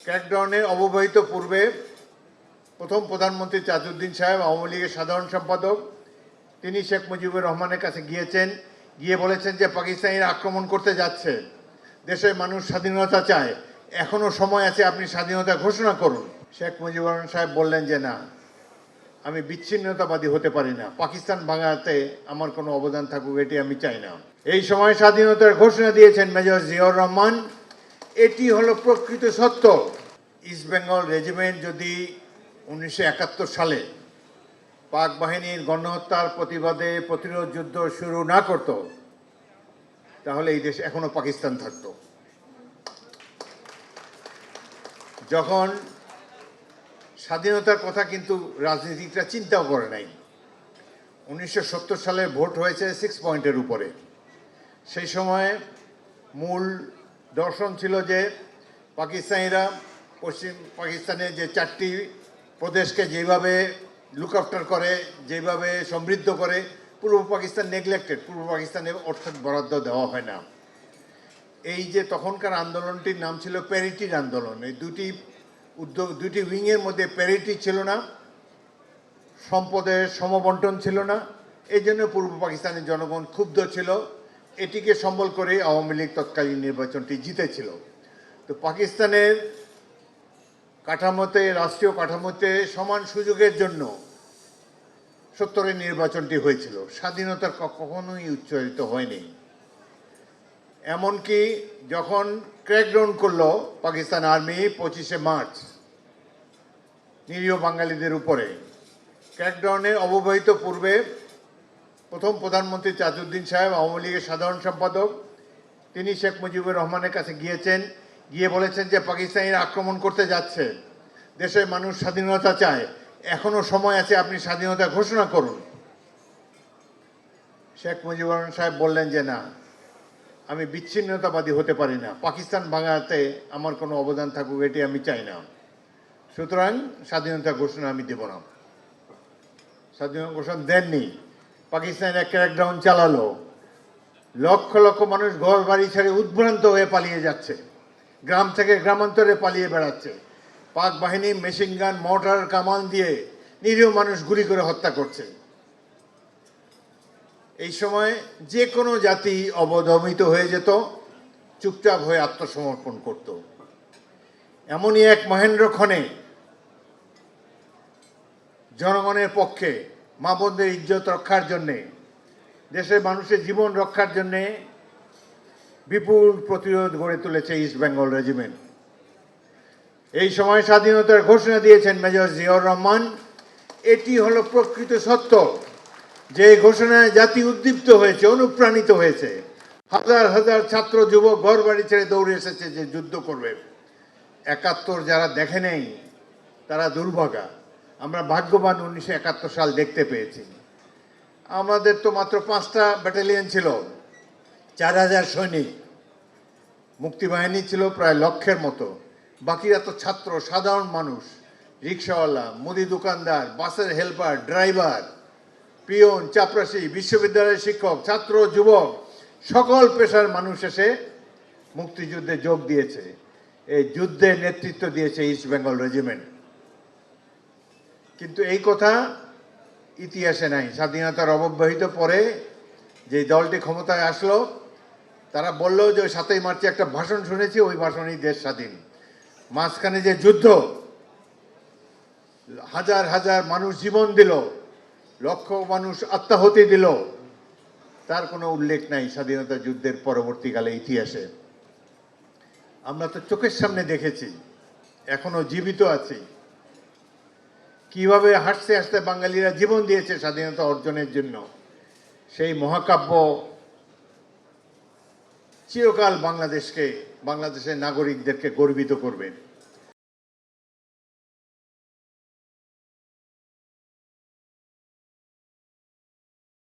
ক্র্যাকডাউনের অব্যবহিত পূর্বে প্রথম প্রধানমন্ত্রী তাজউদ্দিন সাহেব আওয়ামী লীগের সাধারণ সম্পাদক তিনি শেখ মুজিবুর রহমানের কাছে গিয়ে বলেছেন যে পাকিস্তানিরা আক্রমণ করতে যাচ্ছে, দেশের মানুষ স্বাধীনতা চায়, এখনো সময় আছে, আপনি স্বাধীনতা ঘোষণা করুন। শেখ মুজিবুর রহমান সাহেব বললেন যে না, আমি বিচ্ছিন্নতাবাদী হতে পারি না, পাকিস্তান ভাঙাতে আমার কোনো অবদান থাকুক এটি আমি চাই না। এই সময় স্বাধীনতার ঘোষণা দিয়েছেন মেজর জিয়াউর রহমান। এটি হলো প্রকৃত সত্য। ইস্ট বেঙ্গল রেজিমেন্ট যদি 1971 সালে পাক বাহিনীর গণহত্যার প্রতিবাদে প্রতিরোধ যুদ্ধ শুরু না করত, তাহলে এই দেশ এখনো পাকিস্তান থাকত। যখন স্বাধীনতার কথা কিন্তু রাজনীতিকরা চিন্তাও করে নাই। 1970 সালের ভোট হয়েছে 6 পয়েন্টের উপরে। সেই সময় মূল দর্শন ছিল যে পাকিস্তানিরা পশ্চিম পাকিস্তানের যে 4টি প্রদেশকে যেভাবে লুক আফটার করে, যেভাবে সমৃদ্ধ করে, পূর্ব পাকিস্তান নেগলেক্টেড, পূর্ব পাকিস্তানে অর্থ বরাদ্দ দেওয়া হয় না। এই যে তখনকার আন্দোলনটির নাম ছিল প্যারিটির আন্দোলন। এই দুটি উইংয়ের মধ্যে প্যারিটি ছিল না, সম্পদের সমবন্টন ছিল না। এই জন্য পূর্ব পাকিস্তানের জনগণ ক্ষুব্ধ ছিল। এটিকে সম্বল করে আওয়ামী লীগ তৎকালীন নির্বাচনটি জিতেছিল। তো পাকিস্তানের কাঠামোতে, রাষ্ট্রীয় কাঠামোতে সমান সুযোগের জন্য 70-এর নির্বাচনটি হয়েছিল। স্বাধীনতার কখনোই উচ্চারিত হয়নি। এমনকি যখন ক্র্যাকডাউন করলো পাকিস্তান আর্মি 25শে মার্চ নিরীহ বাঙালিদের উপরে, ক্র্যাকডাউনের অব্যবহিত পূর্বে প্রথম প্রধানমন্ত্রী তাজউদ্দিন সাহেব আওয়ামী লীগের সাধারণ সম্পাদক তিনি শেখ মুজিবুর রহমানের কাছে গিয়ে বলেছেন যে পাকিস্তানিরা আক্রমণ করতে যাচ্ছে, দেশের মানুষ স্বাধীনতা চায়, এখনো সময় আছে, আপনি স্বাধীনতা ঘোষণা করুন। শেখ মুজিবুর রহমান সাহেব বললেন যে না, আমি বিচ্ছিন্নতাবাদী হতে পারি না, পাকিস্তান ভাঙাতে আমার কোনো অবদান থাকুক এটি আমি চাই না, সুতরাং স্বাধীনতা ঘোষণা আমি দেব না। স্বাধীনতা ঘোষণা দেননি। পাকিস্তানের ক্র্যাকডাউন চালালো। লক্ষ লক্ষ মানুষ ঘর বাড়ি ছেড়ে উদ্ভ্রান্ত হয়ে পালিয়ে যাচ্ছে, গ্রাম থেকে গ্রামান্তরে পালিয়ে বেড়াচ্ছে। পাক বাহিনী মেশিন গান, মর্টার, কামান দিয়ে নিরীহ মানুষ গুলি করে হত্যা করছে। এই সময় যে কোনো জাতি অবদমিত হয়ে যেত, চুপচাপ হয়ে আত্মসমর্পণ করত। এমনই এক মহেন্দ্রক্ষণে জনগণের পক্ষে, মা বোনদের ইজ্জত রক্ষার জন্যে, দেশের মানুষের জীবন রক্ষার জন্যে বিপুল প্রতিরোধ গড়ে তুলেছে ইস্ট বেঙ্গল রেজিমেন্ট। এই সময় স্বাধীনতার ঘোষণা দিয়েছেন মেজর জিয়াউর রহমান। এটি হলো প্রকৃত সত্য। যে ঘোষণায় জাতি উদ্দীপ্ত হয়েছে, অনুপ্রাণিত হয়েছে। হাজার হাজার ছাত্র যুবক ঘর বাড়ি ছেড়ে দৌড়ে এসেছে যে যুদ্ধ করবে। 71 যারা দেখে নেই তারা দুর্ভাগা। আমরা ভাগ্যবান 1971 সাল দেখতে পেয়েছি। আমাদের তো মাত্র 5টা ব্যাটালিয়ন ছিল, 4000 সৈনিক। মুক্তিবাহিনী ছিল প্রায় লক্ষের মতো। বাকিরা তো ছাত্র, সাধারণ মানুষ, রিক্সাওয়ালা, মুদি দোকানদার, বাসের হেল্পার, ড্রাইভার, পিয়ন, চাপরাশি, বিশ্ববিদ্যালয়ের শিক্ষক, ছাত্র, যুবক, সকল পেশার মানুষ এসে মুক্তিযুদ্ধে যোগ দিয়েছে। এই যুদ্ধে নেতৃত্ব দিয়েছে ইস্ট বেঙ্গল রেজিমেন্ট। কিন্তু এই কথা ইতিহাসে নাই। স্বাধীনতার অব্যবহিত পরে যে দলটি ক্ষমতায় আসলো, তারা বললো যে 7ই মার্চে একটা ভাষণ শুনেছি, ওই ভাষণেই দেশ স্বাধীন। মাঝখানে যে যুদ্ধ, হাজার হাজার মানুষ জীবন দিল, লক্ষ মানুষ আত্মাহুতি দিল, তার কোনো উল্লেখ নাই স্বাধীনতা যুদ্ধের পরবর্তীকালে ইতিহাসে। আমরা তো চোখের সামনে দেখেছি, এখনো জীবিত আছি, কিভাবে হাসতে হাসতে বাঙালিরা জীবন দিয়েছে স্বাধীনতা অর্জনের জন্য। সেই মহাকাব্য চিরকাল বাংলাদেশের নাগরিকদেরকে গর্বিত করবে।